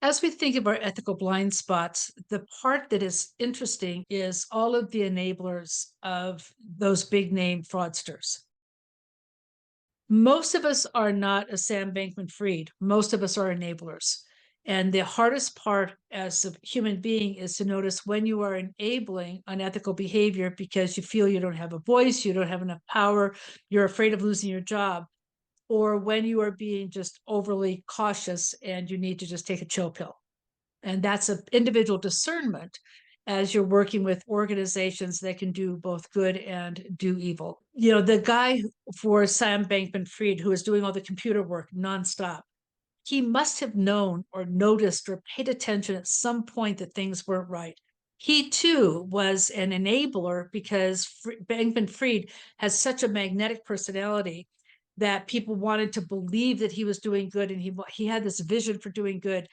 As we think of our ethical blind spots, the part that is interesting is all of the enablers of those big name fraudsters. Most of us are not a Sam Bankman Fried. Most of us are enablers. And the hardest part as a human being is to notice when you are enabling unethical behavior because you feel you don't have a voice, you don't have enough power, you're afraid of losing your job, or when you are being just overly cautious and you need to just take a chill pill. And that's an individual discernment as you're working with organizations that can do both good and do evil. You know, the guy for Sam Bankman Fried, who is doing all the computer work nonstop, he must have known or noticed or paid attention at some point that things weren't right. He too was an enabler because Bankman Fried has such a magnetic personality that people wanted to believe that he was doing good, and he had this vision for doing good.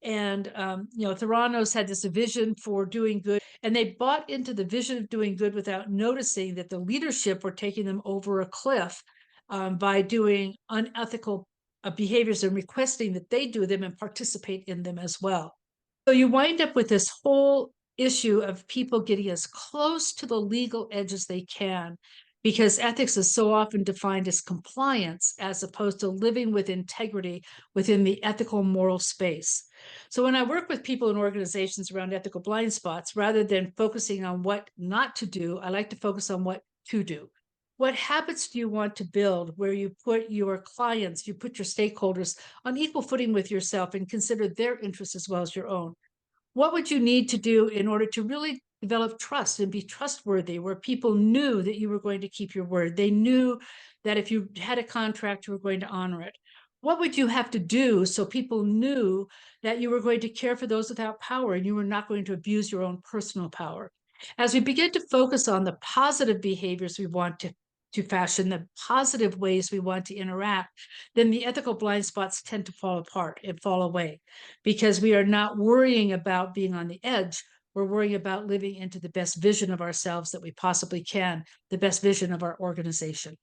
And you know, Theranos had this vision for doing good, and they bought into the vision of doing good without noticing that the leadership were taking them over a cliff by doing unethical behaviors and requesting that they do them and participate in them as well. So you wind up with this whole issue of people getting as close to the legal edge as they can, because ethics is so often defined as compliance as opposed to living with integrity within the ethical moral space. So when I work with people in organizations around ethical blind spots, rather than focusing on what not to do, I like to focus on what to do. What habits do you want to build where you put your clients, you put your stakeholders on equal footing with yourself and consider their interests as well as your own? What would you need to do in order to really develop trust and be trustworthy, where people knew that you were going to keep your word? They knew that if you had a contract, you were going to honor it. What would you have to do so people knew that you were going to care for those without power and you were not going to abuse your own personal power? As we begin to focus on the positive behaviors we want to fashion, the positive ways we want to interact, then the ethical blind spots tend to fall apart and fall away because we are not worrying about being on the edge. We're worrying about living into the best vision of ourselves that we possibly can, the best vision of our organization.